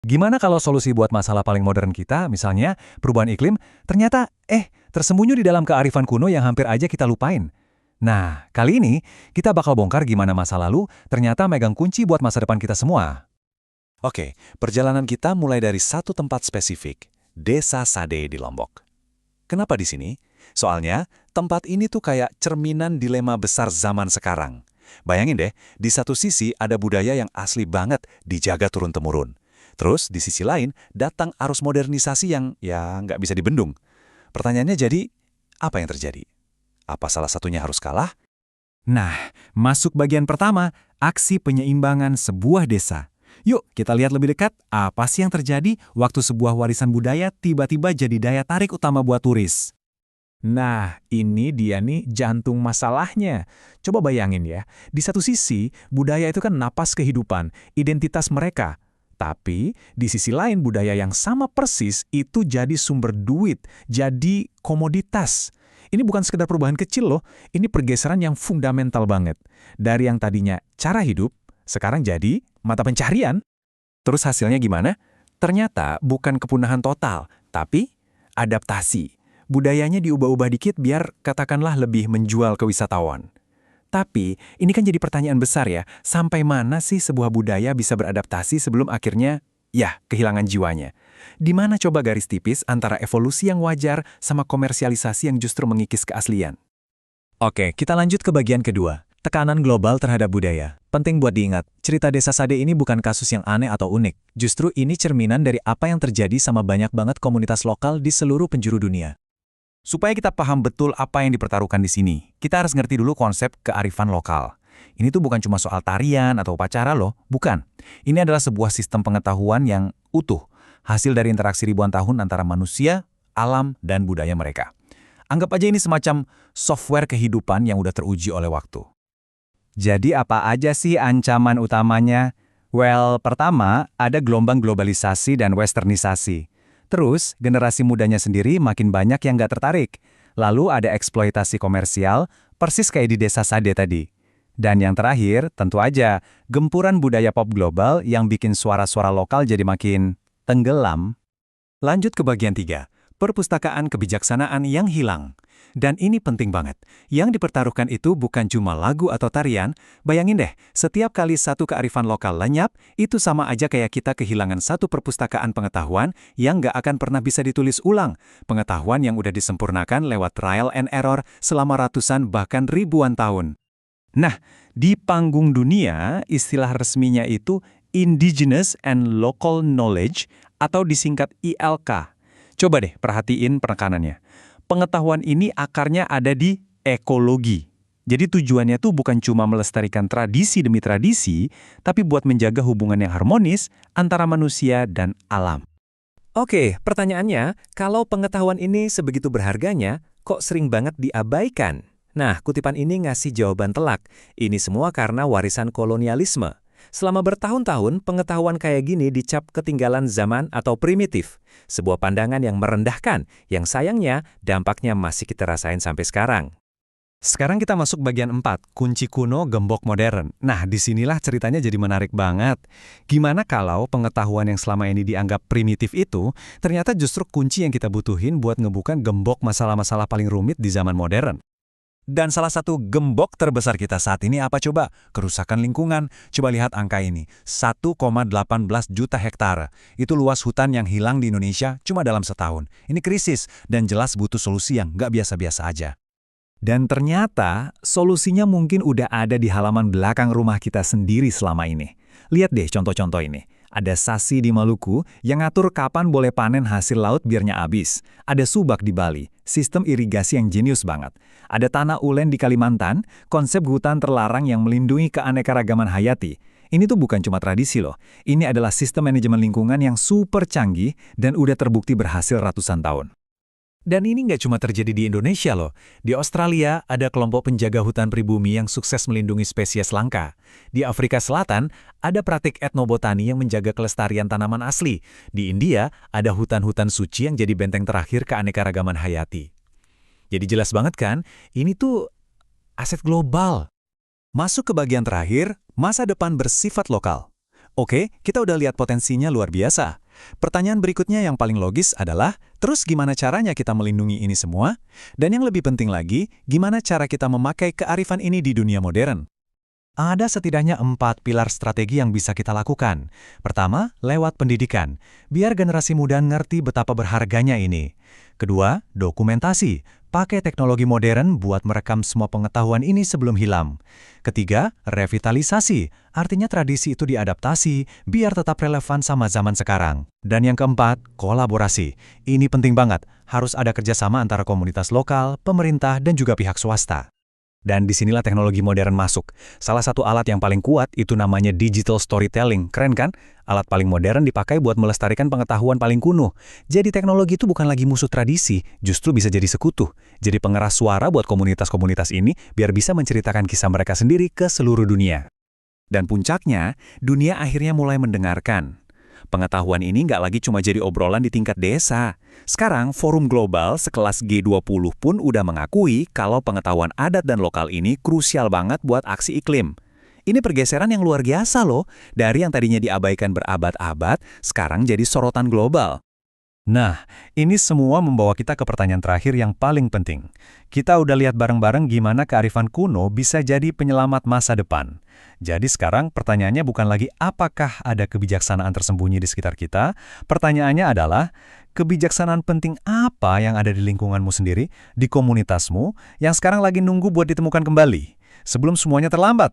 Gimana kalau solusi buat masalah paling modern kita, misalnya perubahan iklim, ternyata tersembunyi di dalam kearifan kuno yang hampir aja kita lupain. Nah, kali ini kita bakal bongkar gimana masa lalu ternyata megang kunci buat masa depan kita semua. Oke, perjalanan kita mulai dari satu tempat spesifik, Desa Sade di Lombok. Kenapa di sini? Soalnya, tempat ini tuh kayak cerminan dilema besar zaman sekarang. Bayangin deh, di satu sisi ada budaya yang asli banget dijaga turun-temurun. Terus, di sisi lain, datang arus modernisasi yang nggak bisa dibendung. Pertanyaannya jadi, apa yang terjadi? Apa salah satunya harus kalah? Nah, masuk bagian pertama, aksi penyeimbangan sebuah desa. Yuk, kita lihat lebih dekat apa sih yang terjadi waktu sebuah warisan budaya tiba-tiba jadi daya tarik utama buat turis. Nah, ini dia nih jantung masalahnya. Coba bayangin ya, di satu sisi, budaya itu kan napas kehidupan, identitas mereka. Tapi, di sisi lain budaya yang sama persis itu jadi sumber duit, jadi komoditas. Ini bukan sekedar perubahan kecil loh, ini pergeseran yang fundamental banget. Dari yang tadinya cara hidup, sekarang jadi mata pencarian. Terus hasilnya gimana? Ternyata bukan kepunahan total, tapi adaptasi. Budayanya diubah-ubah dikit biar katakanlah lebih menjual ke wisatawan. Tapi ini kan jadi pertanyaan besar ya, sampai mana sih sebuah budaya bisa beradaptasi sebelum akhirnya, kehilangan jiwanya? Di mana coba garis tipis antara evolusi yang wajar sama komersialisasi yang justru mengikis keaslian? Oke, kita lanjut ke bagian kedua. Tekanan global terhadap budaya. Penting buat diingat, cerita Desa Sade ini bukan kasus yang aneh atau unik. Justru ini cerminan dari apa yang terjadi sama banyak banget komunitas lokal di seluruh penjuru dunia. Supaya kita paham betul apa yang dipertaruhkan di sini, kita harus ngerti dulu konsep kearifan lokal. Ini tuh bukan cuma soal tarian atau upacara loh, bukan. Ini adalah sebuah sistem pengetahuan yang utuh, hasil dari interaksi ribuan tahun antara manusia, alam, dan budaya mereka. Anggap aja ini semacam software kehidupan yang udah teruji oleh waktu. Jadi apa aja sih ancaman utamanya? Well, pertama, ada gelombang globalisasi dan westernisasi. Terus, generasi mudanya sendiri makin banyak yang nggak tertarik. Lalu ada eksploitasi komersial, persis kayak di Desa Sade tadi. Dan yang terakhir, tentu aja, gempuran budaya pop global yang bikin suara-suara lokal jadi makin tenggelam. Lanjut ke bagian 3, perpustakaan kebijaksanaan yang hilang. Dan ini penting banget. Yang dipertaruhkan itu bukan cuma lagu atau tarian, bayangin deh, setiap kali satu kearifan lokal lenyap, itu sama aja kayak kita kehilangan satu perpustakaan pengetahuan yang nggak akan pernah bisa ditulis ulang. Pengetahuan yang udah disempurnakan lewat trial and error selama ratusan bahkan ribuan tahun. Nah, di panggung dunia, istilah resminya itu Indigenous and Local Knowledge atau disingkat ILK. Coba deh perhatiin penekanannya. Pengetahuan ini akarnya ada di ekologi. Jadi tujuannya tuh bukan cuma melestarikan tradisi demi tradisi, tapi buat menjaga hubungan yang harmonis antara manusia dan alam. Oke, pertanyaannya, kalau pengetahuan ini sebegitu berharganya, kok sering banget diabaikan? Nah, kutipan ini ngasih jawaban telak. Ini semua karena warisan kolonialisme. Selama bertahun-tahun, pengetahuan kayak gini dicap ketinggalan zaman atau primitif. Sebuah pandangan yang merendahkan, yang sayangnya dampaknya masih kita rasain sampai sekarang. Sekarang kita masuk bagian 4, kunci kuno gembok modern. Nah, disinilah ceritanya jadi menarik banget. Gimana kalau pengetahuan yang selama ini dianggap primitif itu, ternyata justru kunci yang kita butuhin buat ngebuka gembok masalah-masalah paling rumit di zaman modern. Dan salah satu gembok terbesar kita saat ini apa coba? Kerusakan lingkungan. Coba lihat angka ini, 1,18 juta hektare. Itu luas hutan yang hilang di Indonesia cuma dalam setahun. Ini krisis dan jelas butuh solusi yang nggak biasa-biasa aja. Dan ternyata solusinya mungkin udah ada di halaman belakang rumah kita sendiri selama ini. Lihat deh contoh-contoh ini. Ada Sasi di Maluku yang ngatur kapan boleh panen hasil laut biarnya habis. Ada Subak di Bali, sistem irigasi yang jenius banget. Ada Tanah Ulen di Kalimantan, konsep hutan terlarang yang melindungi keanekaragaman hayati. Ini tuh bukan cuma tradisi loh. Ini adalah sistem manajemen lingkungan yang super canggih dan udah terbukti berhasil ratusan tahun. Dan ini nggak cuma terjadi di Indonesia loh. Di Australia ada kelompok penjaga hutan pribumi yang sukses melindungi spesies langka. Di Afrika Selatan ada praktik etnobotani yang menjaga kelestarian tanaman asli. Di India ada hutan-hutan suci yang jadi benteng terakhir keanekaragaman hayati. Jadi jelas banget kan, ini tuh aset global. Masuk ke bagian terakhir, masa depan bersifat lokal. Oke, kita udah lihat potensinya luar biasa. Pertanyaan berikutnya yang paling logis adalah, terus gimana caranya kita melindungi ini semua? Dan yang lebih penting lagi, gimana cara kita memakai kearifan ini di dunia modern? Ada setidaknya 4 pilar strategi yang bisa kita lakukan. Pertama, lewat pendidikan, biar generasi muda ngerti betapa berharganya ini. Kedua, dokumentasi. Pakai teknologi modern buat merekam semua pengetahuan ini sebelum hilang. Ketiga, revitalisasi. Artinya tradisi itu diadaptasi biar tetap relevan sama zaman sekarang. Dan yang keempat, kolaborasi. Ini penting banget. Harus ada kerjasama antara komunitas lokal, pemerintah, dan juga pihak swasta. Dan disinilah teknologi modern masuk. Salah satu alat yang paling kuat itu namanya digital storytelling. Keren kan? Alat paling modern dipakai buat melestarikan pengetahuan paling kuno. Jadi teknologi itu bukan lagi musuh tradisi, justru bisa jadi sekutu. Jadi pengeras suara buat komunitas-komunitas ini biar bisa menceritakan kisah mereka sendiri ke seluruh dunia. Dan puncaknya, dunia akhirnya mulai mendengarkan. Pengetahuan ini nggak lagi cuma jadi obrolan di tingkat desa. Sekarang, forum global sekelas G20 pun udah mengakui kalau pengetahuan adat dan lokal ini krusial banget buat aksi iklim. Ini pergeseran yang luar biasa loh, dari yang tadinya diabaikan berabad-abad, sekarang jadi sorotan global. Nah, ini semua membawa kita ke pertanyaan terakhir yang paling penting. Kita udah lihat bareng-bareng gimana kearifan kuno bisa jadi penyelamat masa depan. Jadi sekarang pertanyaannya bukan lagi apakah ada kebijaksanaan tersembunyi di sekitar kita. Pertanyaannya adalah, kebijaksanaan penting apa yang ada di lingkunganmu sendiri, di komunitasmu, yang sekarang lagi nunggu buat ditemukan kembali, sebelum semuanya terlambat?